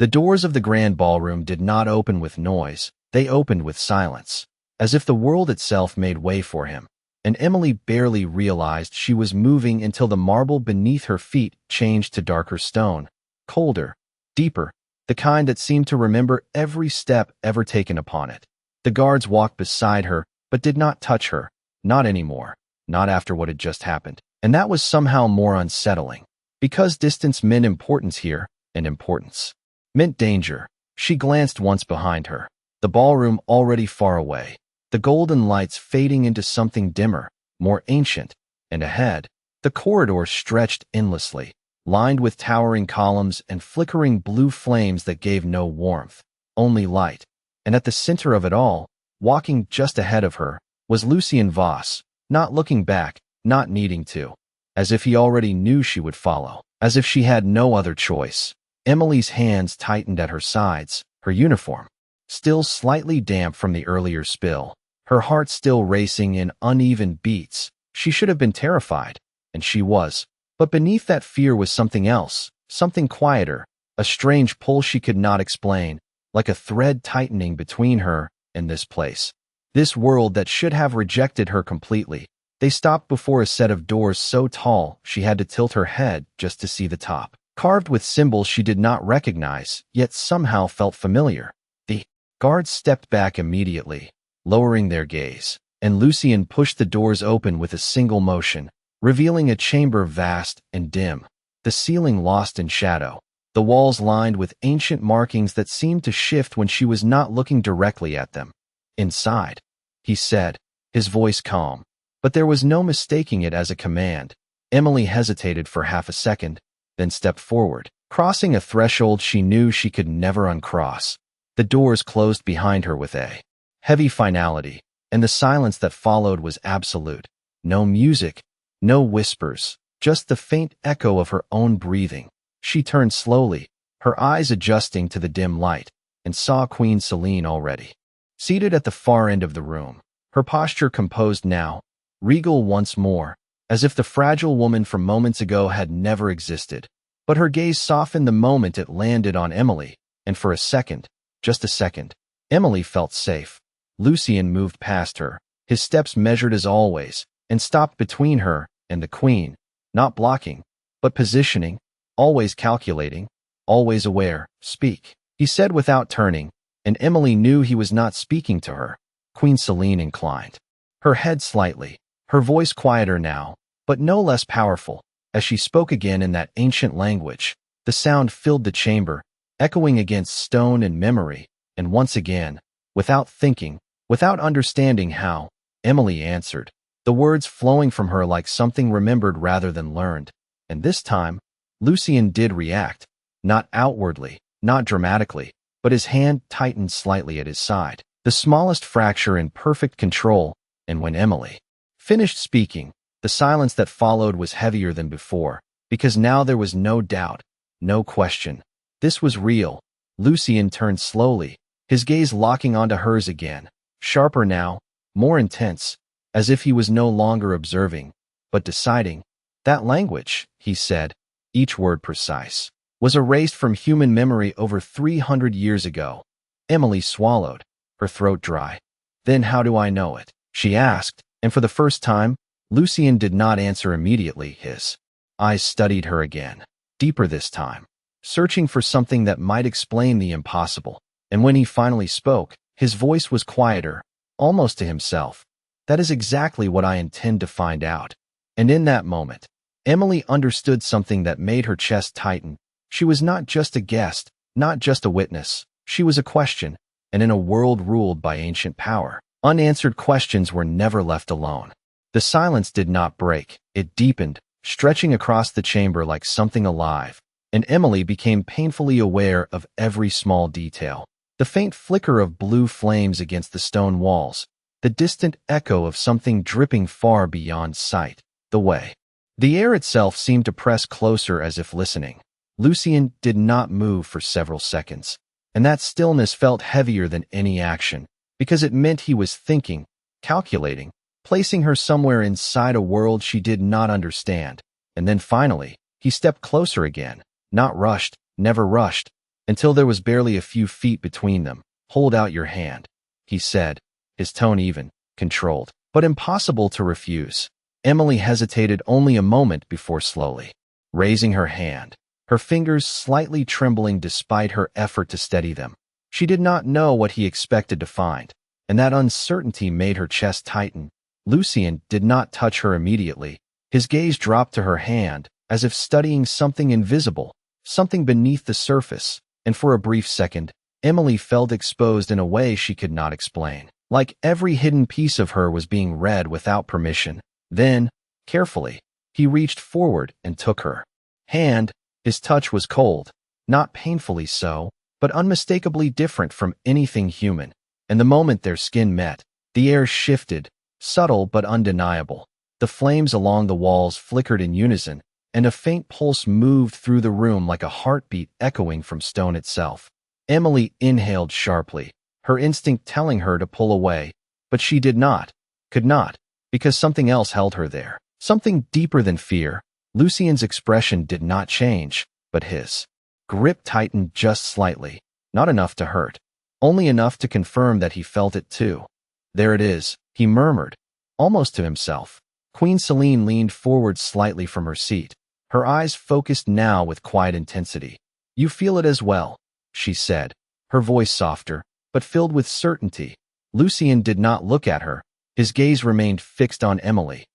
The doors of the grand ballroom did not open with noise, they opened with silence, as if the world itself made way for him. And Emily barely realized she was moving until the marble beneath her feet changed to darker stone, colder, deeper, the kind that seemed to remember every step ever taken upon it. The guards walked beside her, but did not touch her, not anymore, not after what had just happened. And that was somehow more unsettling, because distance meant importance here, and importance meant danger. She glanced once behind her, the ballroom already far away, the golden lights fading into something dimmer, more ancient, and ahead, the corridor stretched endlessly, lined with towering columns and flickering blue flames that gave no warmth, only light. And at the center of it all, walking just ahead of her, was Lucien Voss, not looking back, not needing to, as if he already knew she would follow, as if she had no other choice. Emily's hands tightened at her sides, her uniform still slightly damp from the earlier spill, her heart still racing in uneven beats. She should have been terrified, and she was, but beneath that fear was something else, something quieter, a strange pull she could not explain, like a thread tightening between her and this place, this world that should have rejected her completely. They stopped before a set of doors so tall she had to tilt her head just to see the top, carved with symbols she did not recognize, yet somehow felt familiar. The guards stepped back immediately, lowering their gaze, and Lucien pushed the doors open with a single motion, revealing a chamber vast and dim, the ceiling lost in shadow, the walls lined with ancient markings that seemed to shift when she was not looking directly at them. "Inside," he said, his voice calm, but there was no mistaking it as a command. Emily hesitated for half a second, then stepped forward, crossing a threshold she knew she could never uncross. The doors closed behind her with a heavy finality, and the silence that followed was absolute. No music, no whispers, just the faint echo of her own breathing. She turned slowly, her eyes adjusting to the dim light, and saw Queen Selene already, seated at the far end of the room, her posture composed now, regal once more, as if the fragile woman from moments ago had never existed. But her gaze softened the moment it landed on Emily, and for a second, just a second, Emily felt safe. Lucien moved past her, his steps measured as always, and stopped between her and the queen, not blocking, but positioning, always calculating, always aware. "Speak," he said without turning, and Emily knew he was not speaking to her. Queen Selene inclined her head slightly, her voice quieter now, but no less powerful, as she spoke again in that ancient language. The sound filled the chamber, echoing against stone and memory, and once again, without thinking, without understanding how, Emily answered, the words flowing from her like something remembered rather than learned. And this time, Lucien did react, not outwardly, not dramatically, but his hand tightened slightly at his side, the smallest fracture in perfect control. And when Emily finished speaking, the silence that followed was heavier than before, because now there was no doubt, no question. This was real. Lucien turned slowly, his gaze locking onto hers again, sharper now, more intense, as if he was no longer observing, but deciding. "That language," he said, each word precise, "was erased from human memory over 300 years ago." Emily swallowed, her throat dry. "Then how do I know it?" she asked, and for the first time, Lucien did not answer immediately. His eyes studied her again, deeper this time, searching for something that might explain the impossible. And when he finally spoke, his voice was quieter, almost to himself. "That is exactly what I intend to find out." And in that moment, Emily understood something that made her chest tighten. She was not just a guest, not just a witness. She was a question, and in a world ruled by ancient power, unanswered questions were never left alone. The silence did not break. It deepened, stretching across the chamber like something alive, and Emily became painfully aware of every small detail. The faint flicker of blue flames against the stone walls, the distant echo of something dripping far beyond sight, the way. The air itself seemed to press closer as if listening. Lucien did not move for several seconds, and that stillness felt heavier than any action, because it meant he was thinking, calculating, placing her somewhere inside a world she did not understand. And then finally, he stepped closer again, not rushed, never rushed, until there was barely a few feet between them. "Hold out your hand," he said, his tone even, controlled, but impossible to refuse. Emily hesitated only a moment before slowly raising her hand, her fingers slightly trembling despite her effort to steady them. She did not know what he expected to find, and that uncertainty made her chest tighten. Lucien did not touch her immediately. His gaze dropped to her hand, as if studying something invisible, something beneath the surface, and for a brief second, Emily felt exposed in a way she could not explain, like every hidden piece of her was being read without permission. Then, carefully, he reached forward and took her hand. His touch was cold, not painfully so, but unmistakably different from anything human. And the moment their skin met, the air shifted, subtle but undeniable. The flames along the walls flickered in unison, and a faint pulse moved through the room like a heartbeat echoing from stone itself. Emily inhaled sharply, her instinct telling her to pull away, but she did not, could not, because something else held her there. Something deeper than fear. Lucien's expression did not change, but his grip tightened just slightly, not enough to hurt, only enough to confirm that he felt it too. "There it is," he murmured, almost to himself. Queen Selene leaned forward slightly from her seat, her eyes focused now with quiet intensity. "You feel it as well," she said, her voice softer, but filled with certainty. Lucien did not look at her. His gaze remained fixed on Emily.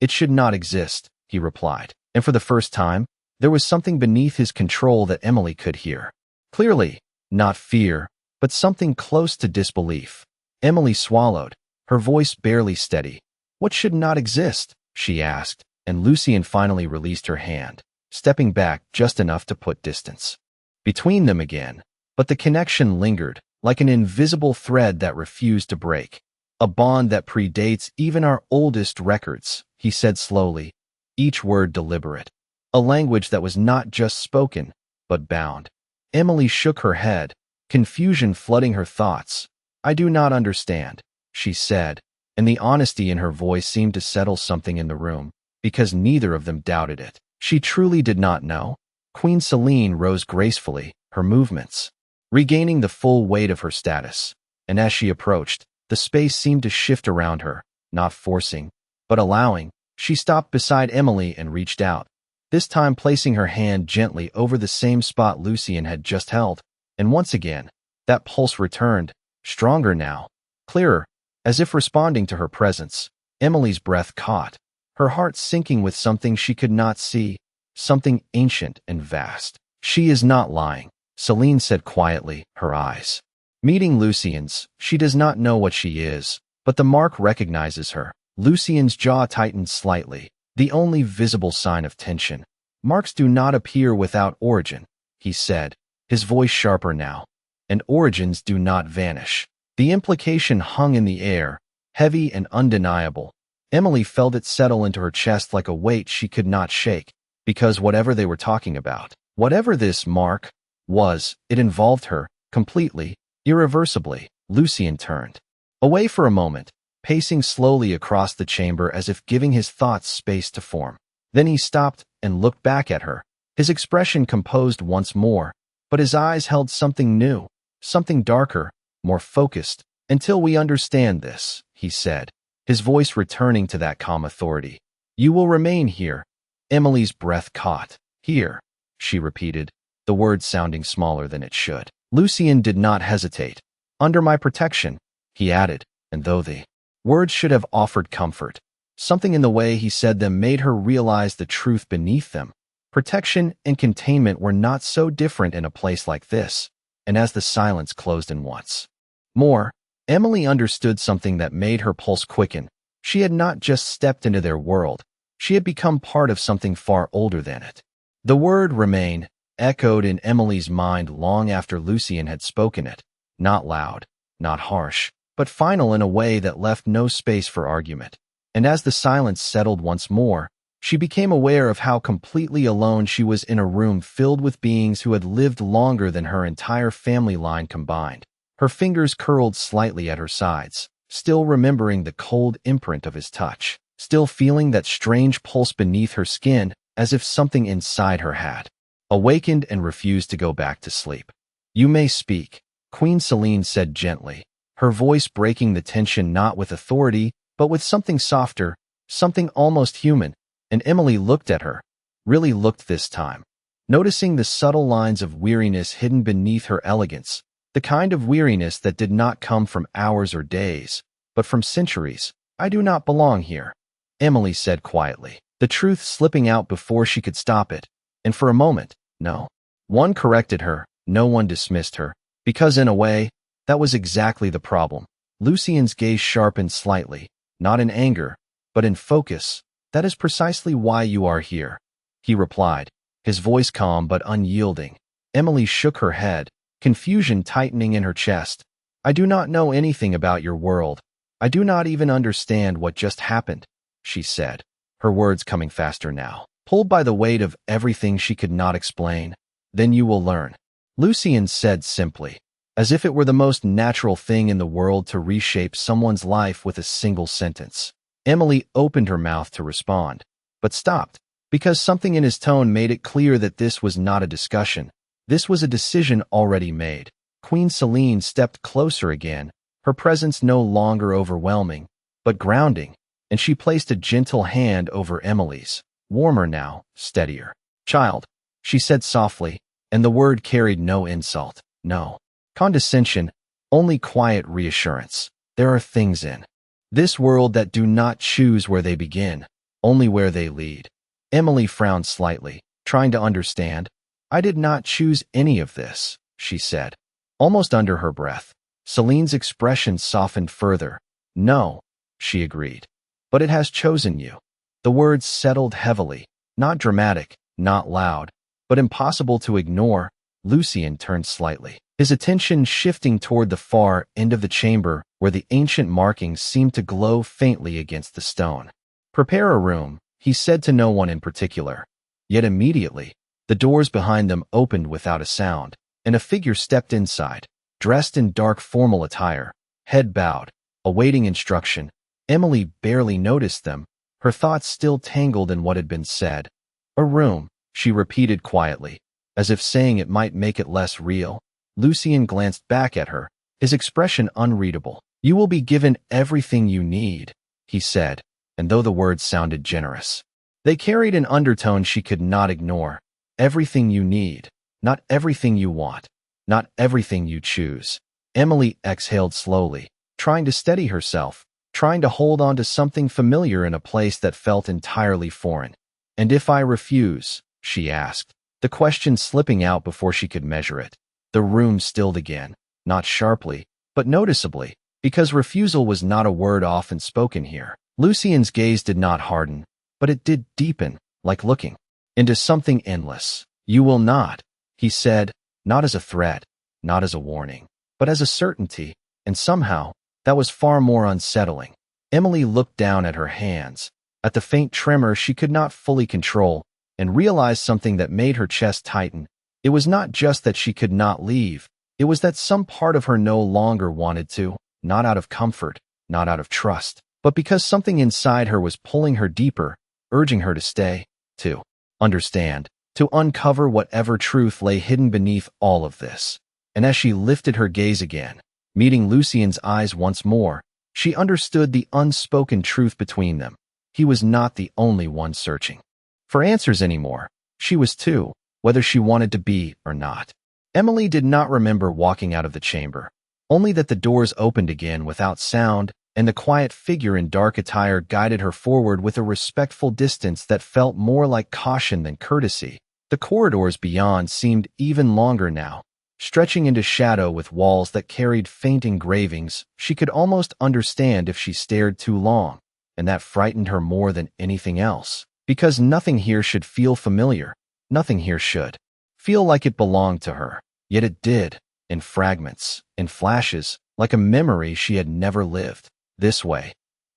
"It should not exist," he replied, and for the first time, there was something beneath his control that Emily could hear. Clearly, not fear, but something close to disbelief. Emily swallowed, her voice barely steady. "What should not exist?" she asked, and Lucien finally released her hand, stepping back just enough to put distance between them again. But the connection lingered, like an invisible thread that refused to break. "A bond that predates even our oldest records," he said slowly, each word deliberate. "A language that was not just spoken, but bound." Emily shook her head, confusion flooding her thoughts. "I do not understand," she said, and the honesty in her voice seemed to settle something in the room, because neither of them doubted it. She truly did not know. Queen Selene rose gracefully, her movements regaining the full weight of her status, and as she approached, the space seemed to shift around her, not forcing, but allowing. She stopped beside Emily and reached out, this time placing her hand gently over the same spot Lucien had just held. And once again, that pulse returned, stronger now, clearer, as if responding to her presence. Emily's breath caught, her heart sinking with something she could not see, something ancient and vast. "She is not lying," Selene said quietly, her eyes meeting Lucien's. "She does not know what she is, but the mark recognizes her." Lucien's jaw tightened slightly, the only visible sign of tension. "Marks do not appear without origin," he said, his voice sharper now, "and origins do not vanish." The implication hung in the air, heavy and undeniable. Emily felt it settle into her chest like a weight she could not shake, because whatever they were talking about, whatever this mark was, it involved her, completely, irreversibly. Lucien turned away for a moment, pacing slowly across the chamber as if giving his thoughts space to form. Then he stopped and looked back at her, his expression composed once more, but his eyes held something new, something darker, more focused. "Until we understand this," he said, his voice returning to that calm authority, "you will remain here." Emily's breath caught. "Here," she repeated, the word sounding smaller than it should. Lucien did not hesitate. "Under my protection," he added, and though the words should have offered comfort, something in the way he said them made her realize the truth beneath them. Protection and containment were not so different in a place like this, and as the silence closed in once more, Emily understood something that made her pulse quicken. She had not just stepped into their world, she had become part of something far older than it. The word remain echoed in Emily's mind long after Lucien had spoken it, not loud, not harsh, but final in a way that left no space for argument. And as the silence settled once more, she became aware of how completely alone she was in a room filled with beings who had lived longer than her entire family line combined. Her fingers curled slightly at her sides, still remembering the cold imprint of his touch, still feeling that strange pulse beneath her skin, as if something inside her had awakened and refused to go back to sleep. You may speak, Queen Selene said gently, her voice breaking the tension not with authority, but with something softer, something almost human, and Emily looked at her, really looked this time, noticing the subtle lines of weariness hidden beneath her elegance, the kind of weariness that did not come from hours or days, but from centuries. I do not belong here, Emily said quietly, the truth slipping out before she could stop it, and for a moment, no one corrected her, no one dismissed her, because in a way, that was exactly the problem. Lucien's gaze sharpened slightly, not in anger, but in focus. That is precisely why you are here, he replied, his voice calm but unyielding. Emily shook her head, confusion tightening in her chest. I do not know anything about your world. I do not even understand what just happened, she said, her words coming faster now, pulled by the weight of everything she could not explain. Then you will learn, Lucien said simply, as if it were the most natural thing in the world to reshape someone's life with a single sentence. Emily opened her mouth to respond, but stopped, because something in his tone made it clear that this was not a discussion. This was a decision already made. Queen Selene stepped closer again, her presence no longer overwhelming, but grounding, and she placed a gentle hand over Emily's, warmer now, steadier. Child, she said softly, and the word carried no insult, no condescension, only quiet reassurance. There are things in this world that do not choose where they begin, only where they lead. Emily frowned slightly, trying to understand. I did not choose any of this, she said, almost under her breath. Selene's expression softened further. No, she agreed, but it has chosen you. The words settled heavily, not dramatic, not loud, but impossible to ignore. Lucien turned slightly, his attention shifting toward the far end of the chamber where the ancient markings seemed to glow faintly against the stone. Prepare a room, he said to no one in particular. Yet immediately, the doors behind them opened without a sound, and a figure stepped inside, dressed in dark formal attire, head bowed, awaiting instruction. Emily barely noticed them, her thoughts still tangled in what had been said. A room, she repeated quietly, as if saying it might make it less real. Lucien glanced back at her, his expression unreadable. You will be given everything you need, he said, and though the words sounded generous, they carried an undertone she could not ignore. Everything you need, not everything you want, not everything you choose. Emily exhaled slowly, trying to steady herself, trying to hold on to something familiar in a place that felt entirely foreign. And if I refuse, she asked, the question slipping out before she could measure it. The room stilled again, not sharply, but noticeably, because refusal was not a word often spoken here. Lucien's gaze did not harden, but it did deepen, like looking into something endless. You will not, he said, not as a threat, not as a warning, but as a certainty, and somehow, that was far more unsettling. Emily looked down at her hands, at the faint tremor she could not fully control, and realized something that made her chest tighten. It was not just that she could not leave, it was that some part of her no longer wanted to, not out of comfort, not out of trust, but because something inside her was pulling her deeper, urging her to stay, to understand, to uncover whatever truth lay hidden beneath all of this. And as she lifted her gaze again, meeting Lucien's eyes once more, she understood the unspoken truth between them. He was not the only one searching for answers anymore. She was too, whether she wanted to be or not. Emily did not remember walking out of the chamber, only that the doors opened again without sound, and the quiet figure in dark attire guided her forward with a respectful distance that felt more like caution than courtesy. The corridors beyond seemed even longer now, stretching into shadow with walls that carried faint engravings. She could almost understand if she stared too long, and that frightened her more than anything else, because nothing here should feel familiar. Nothing here should feel like it belonged to her, yet it did, in fragments, in flashes, like a memory she had never lived. This way,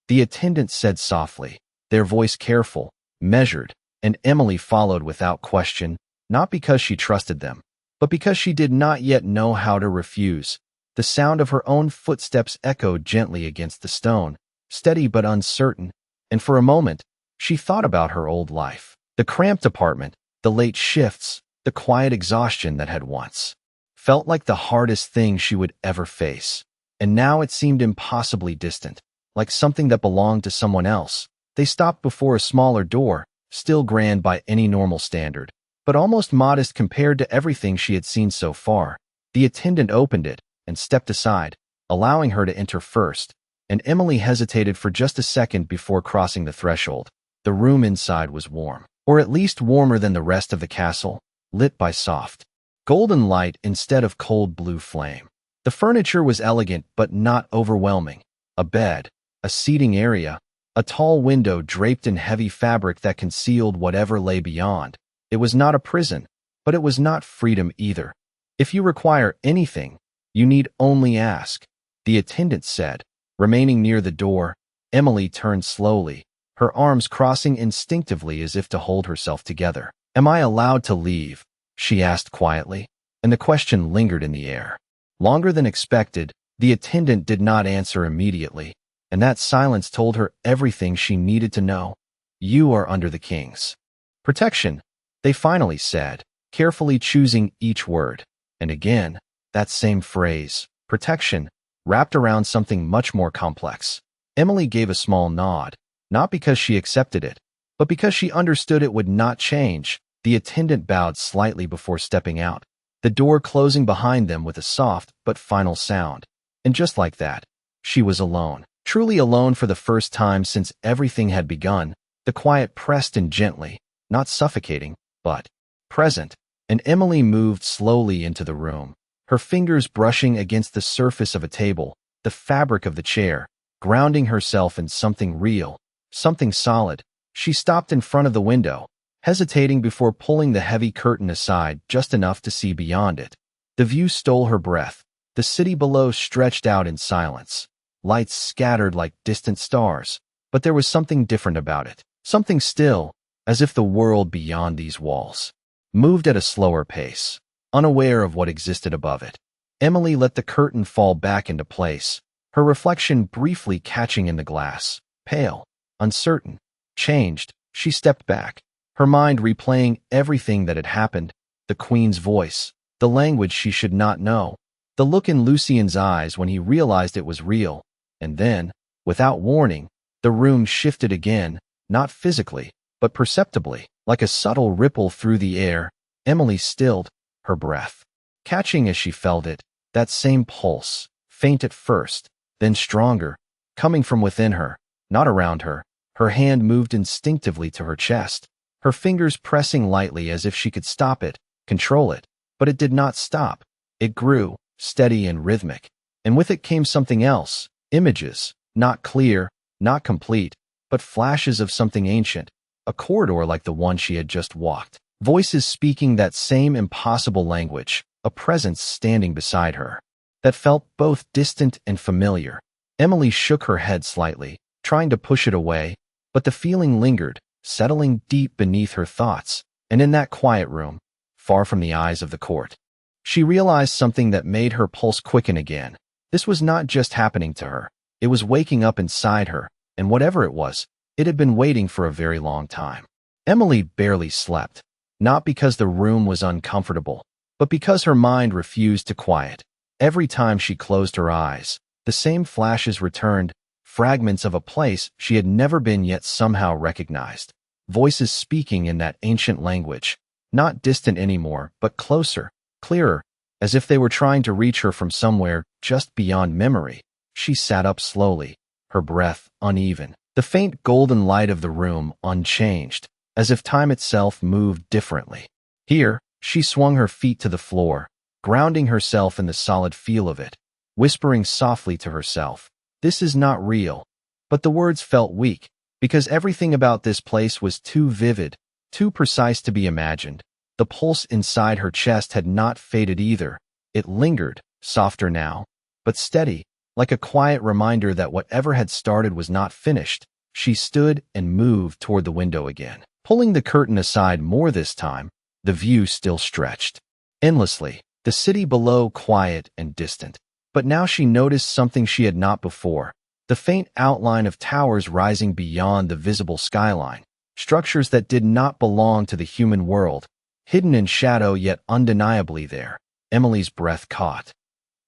the attendant said softly, their voice careful, measured, and Emily followed without question, not because she trusted them, but because she did not yet know how to refuse. The sound of her own footsteps echoed gently against the stone, steady but uncertain, and for a moment, she thought about her old life, the cramped apartment, the late shifts, the quiet exhaustion that had once felt like the hardest thing she would ever face. And now it seemed impossibly distant, like something that belonged to someone else. They stopped before a smaller door, still grand by any normal standard, but almost modest compared to everything she had seen so far. The attendant opened it and stepped aside, allowing her to enter first, and Emily hesitated for just a second before crossing the threshold. The room inside was warm, or at least warmer than the rest of the castle, lit by soft, golden light instead of cold blue flame. The furniture was elegant but not overwhelming. A bed, a seating area, a tall window draped in heavy fabric that concealed whatever lay beyond. It was not a prison, but it was not freedom either. If you require anything, you need only ask, the attendant said. Remaining near the door, Emily turned slowly, her arms crossing instinctively as if to hold herself together. "Am I allowed to leave?" she asked quietly, and the question lingered in the air. Longer than expected, the attendant did not answer immediately, and that silence told her everything she needed to know. "You are under the king's protection," they finally said, carefully choosing each word. And again, that same phrase, protection, wrapped around something much more complex. Emily gave a small nod, not because she accepted it, but because she understood it would not change. The attendant bowed slightly before stepping out, the door closing behind them with a soft but final sound. And just like that, she was alone. Truly alone for the first time since everything had begun. The quiet pressed in gently, not suffocating, but present, and Emily moved slowly into the room, her fingers brushing against the surface of a table, the fabric of the chair, grounding herself in something real, something solid. She stopped in front of the window, hesitating before pulling the heavy curtain aside just enough to see beyond it. The view stole her breath. The city below stretched out in silence, lights scattered like distant stars, but there was something different about it, something still, as if the world beyond these walls moved at a slower pace, unaware of what existed above it. Emily let the curtain fall back into place, her reflection briefly catching in the glass. Pale, uncertain, changed, she stepped back, her mind replaying everything that had happened, the Queen's voice, the language she should not know, the look in Lucien's eyes when he realized it was real. And then, without warning, the room shifted again, not physically, but perceptibly, like a subtle ripple through the air. Emily stilled, her breath catching as she felt it, that same pulse, faint at first, then stronger, coming from within her, not around her. Her hand moved instinctively to her chest, her fingers pressing lightly as if she could stop it, control it, but it did not stop. It grew, steady and rhythmic, and with it came something else, images, not clear, not complete, but flashes of something ancient, a corridor like the one she had just walked, voices speaking that same impossible language, a presence standing beside her that felt both distant and familiar. Emily shook her head slightly, trying to push it away, but the feeling lingered, settling deep beneath her thoughts. And in that quiet room, far from the eyes of the court, she realized something that made her pulse quicken again. This was not just happening to her, it was waking up inside her, and whatever it was, it had been waiting for a very long time. Emily barely slept, not because the room was uncomfortable, but because her mind refused to quiet. Every time she closed her eyes, the same flashes returned, fragments of a place she had never been yet somehow recognized. Voices speaking in that ancient language, not distant anymore, but closer, clearer, as if they were trying to reach her from somewhere just beyond memory. She sat up slowly, her breath uneven, the faint golden light of the room unchanged, as if time itself moved differently. Here, she swung her feet to the floor, grounding herself in the solid feel of it, whispering softly to herself, "This is not real." But the words felt weak, because everything about this place was too vivid, too precise to be imagined. The pulse inside her chest had not faded either. It lingered, softer now, but steady, like a quiet reminder that whatever had started was not finished. She stood and moved toward the window again, pulling the curtain aside more this time. The view still stretched endlessly, the city below quiet and distant. But now she noticed something she had not before, the faint outline of towers rising beyond the visible skyline, structures that did not belong to the human world, hidden in shadow yet undeniably there. Emily's breath caught.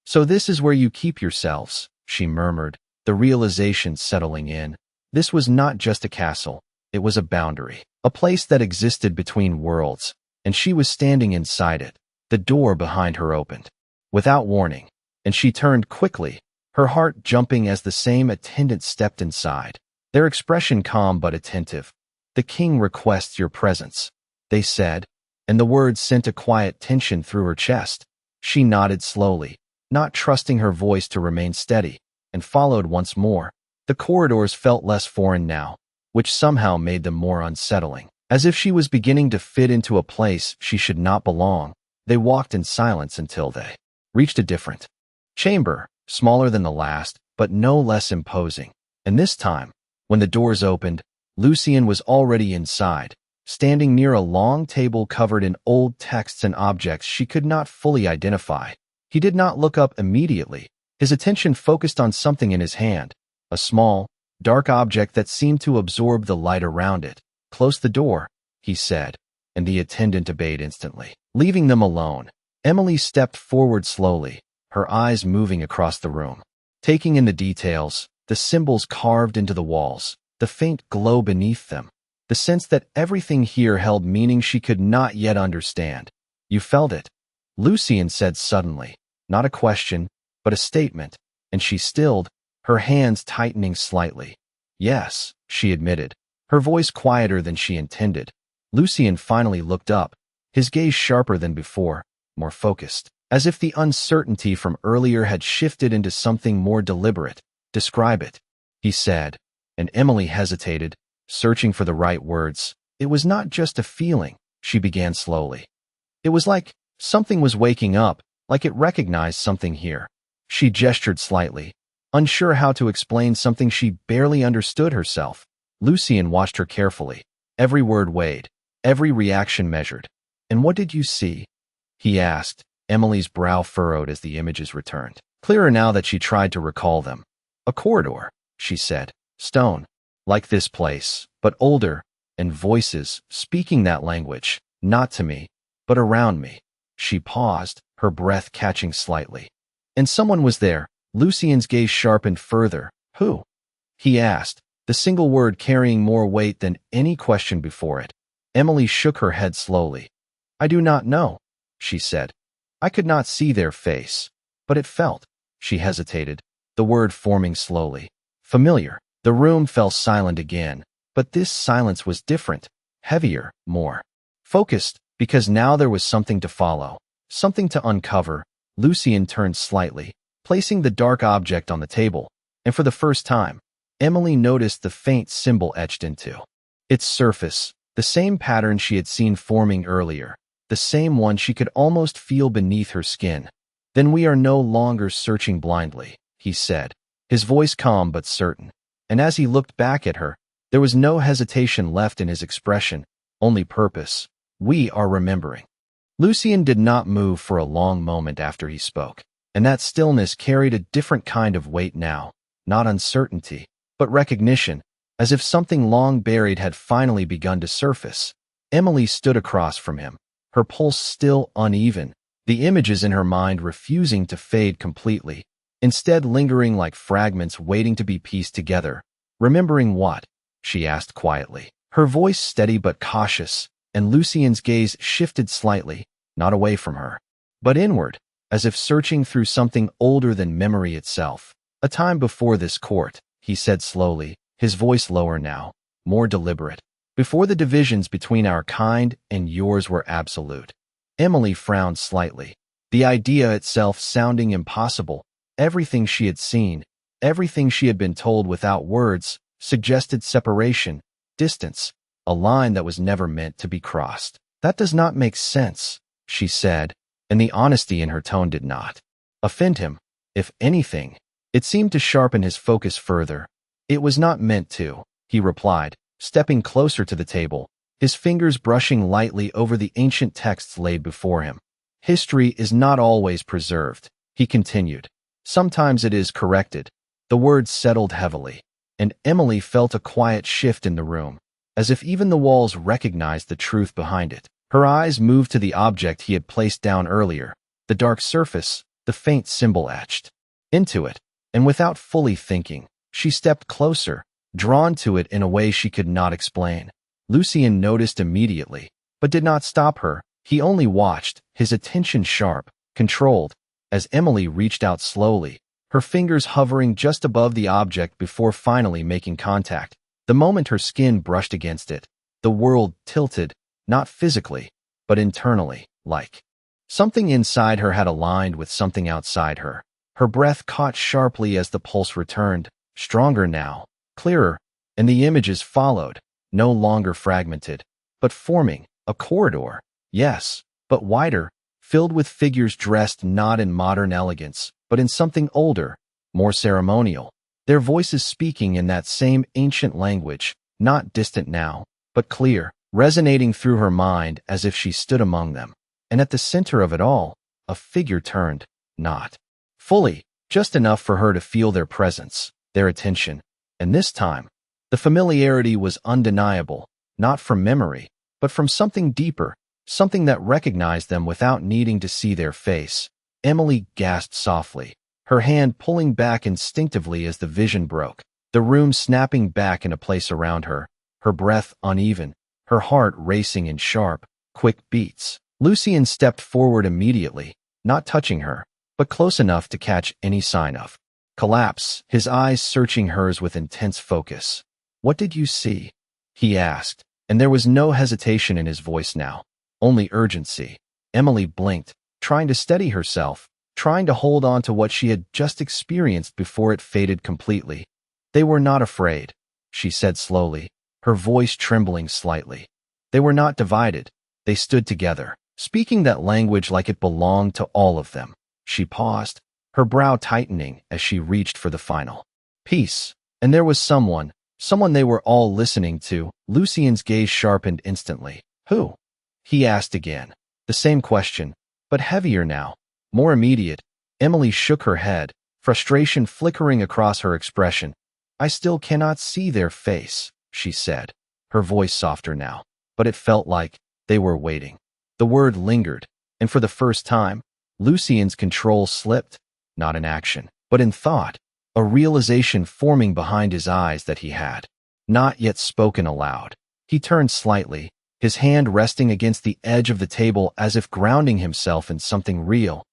"So this is where you keep yourselves," she murmured, the realization settling in. This was not just a castle, it was a boundary, a place that existed between worlds, and she was standing inside it. The door behind her opened, without warning, and she turned quickly, her heart jumping as the same attendants stepped inside, their expression calm but attentive. "The king requests your presence," they said, and the words sent a quiet tension through her chest. She nodded slowly, not trusting her voice to remain steady, and followed once more. The corridors felt less foreign now, which somehow made them more unsettling, as if she was beginning to fit into a place she should not belong. They walked in silence until they reached a different chamber, smaller than the last, but no less imposing. And this time, when the doors opened, Lucien was already inside, standing near a long table covered in old texts and objects she could not fully identify. He did not look up immediately. His attention focused on something in his hand, a small, dark object that seemed to absorb the light around it. "Close the door," he said, and the attendant obeyed instantly. Leaving them alone, Emily stepped forward slowly, her eyes moving across the room, taking in the details, the symbols carved into the walls, the faint glow beneath them, the sense that everything here held meaning she could not yet understand. "You felt it," Lucien said suddenly, not a question, but a statement, and she stilled, her hands tightening slightly. "Yes," she admitted, her voice quieter than she intended. Lucien finally looked up, his gaze sharper than before, more focused, as if the uncertainty from earlier had shifted into something more deliberate. "Describe it," he said, and Emily hesitated, searching for the right words. "It was not just a feeling," she began slowly. "It was like something was waking up, like it recognized something here." She gestured slightly, unsure how to explain something she barely understood herself. Lucien watched her carefully, every word weighed, every reaction measured. "And what did you see?" he asked, Emily's brow furrowed as the images returned, clearer now that she tried to recall them. "A corridor," she said, "stone, like this place, but older, and voices speaking that language, not to me, but around me." She paused, her breath catching slightly. "And someone was there." Lucien's gaze sharpened further. "Who?" he asked, the single word carrying more weight than any question before it. Emily shook her head slowly. "I do not know," she said. "I could not see their face, but it felt," she hesitated, the word forming slowly, "familiar." The room fell silent again, but this silence was different, heavier, more focused, because now there was something to follow, something to uncover. Lucien turned slightly, placing the dark object on the table, and for the first time, Emily noticed the faint symbol etched into its surface, the same pattern she had seen forming earlier, the same one she could almost feel beneath her skin. "Then we are no longer searching blindly," he said, his voice calm but certain, and as he looked back at her, there was no hesitation left in his expression, only purpose. "We are remembering." Lucien did not move for a long moment after he spoke, and that stillness carried a different kind of weight now, not uncertainty, but recognition, as if something long buried had finally begun to surface. Emily stood across from him, her pulse still uneven, the images in her mind refusing to fade completely, instead lingering like fragments waiting to be pieced together. "Remembering what?" she asked quietly, her voice steady but cautious, and Lucien's gaze shifted slightly, not away from her, but inward, as if searching through something older than memory itself. "A time before this court," he said slowly, his voice lower now, more deliberate, "before the divisions between our kind and yours were absolute." Emily frowned slightly, the idea itself sounding impossible. Everything she had seen, everything she had been told without words, suggested separation, distance, a line that was never meant to be crossed. "That does not make sense," she said, and the honesty in her tone did not offend him. If anything, it seemed to sharpen his focus further. "It was not meant to," he replied, stepping closer to the table, his fingers brushing lightly over the ancient texts laid before him. "History is not always preserved," he continued. "Sometimes it is corrected." The words settled heavily, and Emily felt a quiet shift in the room, as if even the walls recognized the truth behind it. Her eyes moved to the object he had placed down earlier, the dark surface, the faint symbol etched into it, and without fully thinking, she stepped closer, drawn to it in a way she could not explain. Lucien noticed immediately, but did not stop her. He only watched, his attention sharp, controlled, as Emily reached out slowly, her fingers hovering just above the object before finally making contact. The moment her skin brushed against it, the world tilted, not physically, but internally, like something inside her had aligned with something outside her. Her breath caught sharply as the pulse returned, stronger now, clearer, and the images followed, no longer fragmented, but forming a corridor, yes, but wider, filled with figures dressed not in modern elegance, but in something older, more ceremonial, their voices speaking in that same ancient language, not distant now, but clear, resonating through her mind as if she stood among them. And at the center of it all, a figure turned, not fully, just enough for her to feel their presence, their attention. And this time, the familiarity was undeniable, not from memory, but from something deeper, something that recognized them without needing to see their face. Emily gasped softly, her hand pulling back instinctively as the vision broke, the room snapping back into place around her, her breath uneven, her heart racing in sharp, quick beats. Lucien stepped forward immediately, not touching her, but close enough to catch any sign of collapse, his eyes searching hers with intense focus. "What did you see?" he asked, and there was no hesitation in his voice now, only urgency. Emily blinked, trying to steady herself, trying to hold on to what she had just experienced before it faded completely. "They were not afraid," she said slowly, her voice trembling slightly. "They were not divided. They stood together, speaking that language like it belonged to all of them." She paused, her brow tightening as she reached for the final piece. And there was someone they were all listening to. Lucien's gaze sharpened instantly. "Who?" he asked again. The same question, but heavier now, more immediate. Emily shook her head, frustration flickering across her expression. "I still cannot see their face," she said, her voice softer now, but it felt like they were waiting. The word lingered, and for the first time, Lucien's control slipped, not in action, but in thought, a realization forming behind his eyes that he had not yet spoken aloud. He turned slightly, his hand resting against the edge of the table as if grounding himself in something real.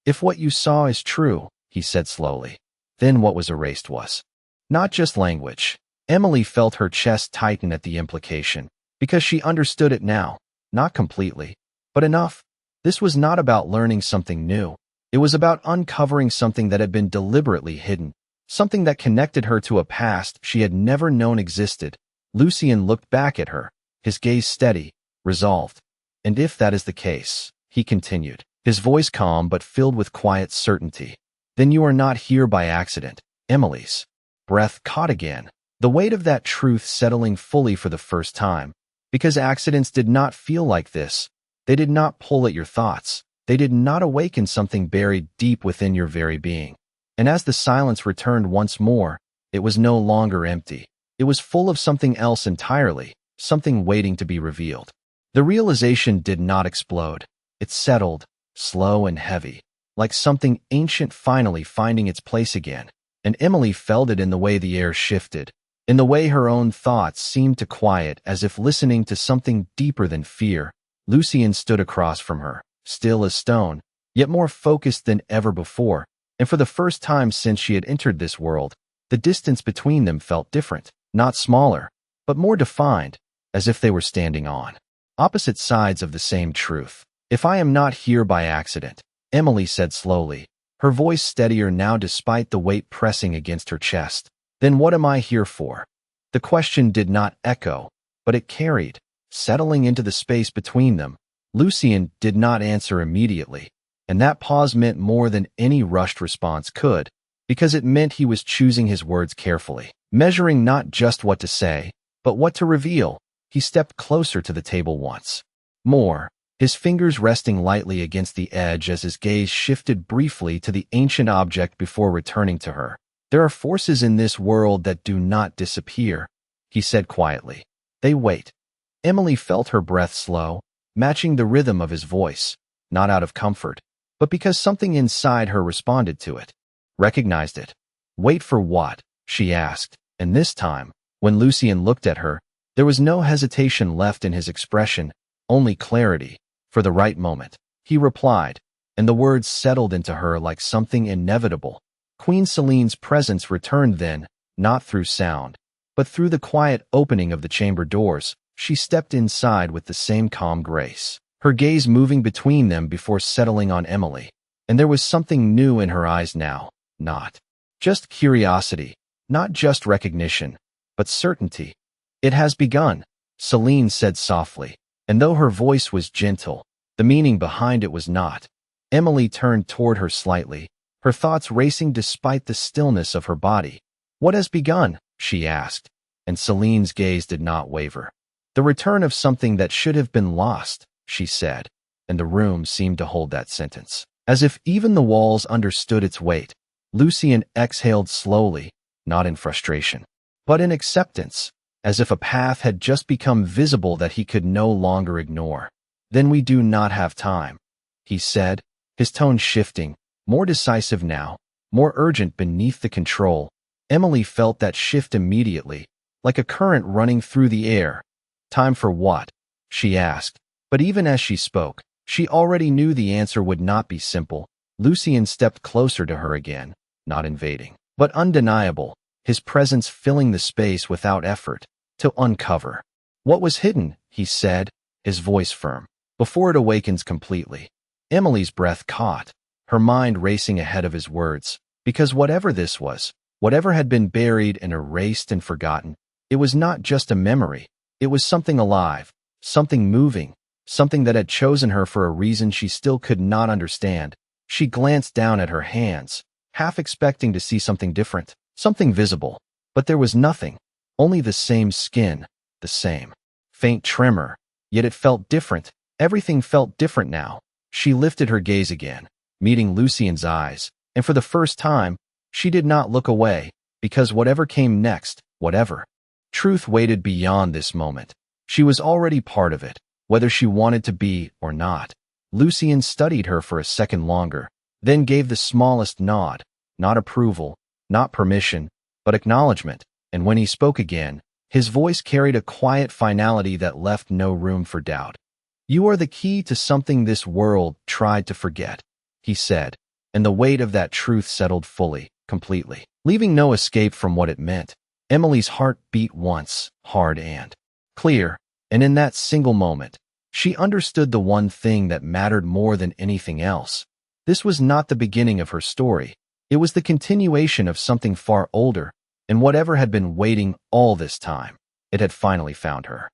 "If what you saw is true," he said slowly, "then what was erased was not just language." Emily felt her chest tighten at the implication, because she understood it now, not completely, but enough. This was not about learning something new. It was about uncovering something that had been deliberately hidden, something that connected her to a past she had never known existed. Lucien looked back at her, his gaze steady, resolved. "And if that is the case," he continued, his voice calm but filled with quiet certainty, "then you are not here by accident." Emily's breath caught again, the weight of that truth settling fully for the first time, because accidents did not feel like this. They did not pull at your thoughts. They did not awaken something buried deep within your very being. And as the silence returned once more, it was no longer empty. It was full of something else entirely, something waiting to be revealed. The realization did not explode. It settled, slow and heavy, like something ancient finally finding its place again. And Emily felt it in the way the air shifted, in the way her own thoughts seemed to quiet as if listening to something deeper than fear. Lucien stood across from her, still as stone, yet more focused than ever before, and for the first time since she had entered this world, the distance between them felt different, not smaller, but more defined, as if they were standing on opposite sides of the same truth. "If I am not here by accident," Emily said slowly, her voice steadier now despite the weight pressing against her chest, "then what am I here for?" The question did not echo, but it carried, settling into the space between them. Lucien did not answer immediately, and that pause meant more than any rushed response could, because it meant he was choosing his words carefully, measuring not just what to say, but what to reveal. He stepped closer to the table once more, his fingers resting lightly against the edge as his gaze shifted briefly to the ancient object before returning to her. "There are forces in this world that do not disappear," he said quietly. "They wait." Emily felt her breath slow, matching the rhythm of his voice, not out of comfort, but because something inside her responded to it, recognized it. Wait for what? She asked, and this time, when Lucien looked at her, there was no hesitation left in his expression, only clarity. For the right moment, he replied, and the words settled into her like something inevitable. Queen Celine's presence returned then, not through sound, but through the quiet opening of the chamber doors. She stepped inside with the same calm grace, her gaze moving between them before settling on Emily. And there was something new in her eyes now, not just curiosity, not just recognition, but certainty. It has begun, Celine said softly, and though her voice was gentle, the meaning behind it was not. Emily turned toward her slightly, her thoughts racing despite the stillness of her body. What has begun? She asked, and Celine's gaze did not waver. The return of something that should have been lost, she said, and the room seemed to hold that sentence, as if even the walls understood its weight. Lucien exhaled slowly, not in frustration, but in acceptance, as if a path had just become visible that he could no longer ignore. Then we do not have time, he said, his tone shifting, more decisive now, more urgent beneath the control. Emily felt that shift immediately, like a current running through the air. Time for what? She asked, but even as she spoke, she already knew the answer would not be simple. Lucien stepped closer to her again, not invading, but undeniable, his presence filling the space without effort, to uncover what was hidden, he said, his voice firm, before it awakens completely. Emily's breath caught, her mind racing ahead of his words, because whatever this was, whatever had been buried and erased and forgotten, it was not just a memory, it was something alive, something moving, something that had chosen her for a reason she still could not understand. She glanced down at her hands, half expecting to see something different, something visible, but there was nothing, only the same skin, the same faint tremor, yet it felt different. Everything felt different now. She lifted her gaze again, meeting Lucien's eyes, and for the first time, she did not look away, because whatever came next, whatever truth waited beyond this moment, she was already part of it, whether she wanted to be or not. Lucien studied her for a second longer, then gave the smallest nod, not approval, not permission, but acknowledgement, and when he spoke again, his voice carried a quiet finality that left no room for doubt. You are the key to something this world tried to forget, he said, and the weight of that truth settled fully, completely, leaving no escape from what it meant. Emily's heart beat once, hard and clear, and in that single moment, she understood the one thing that mattered more than anything else. This was not the beginning of her story. It was the continuation of something far older, and whatever had been waiting all this time, it had finally found her.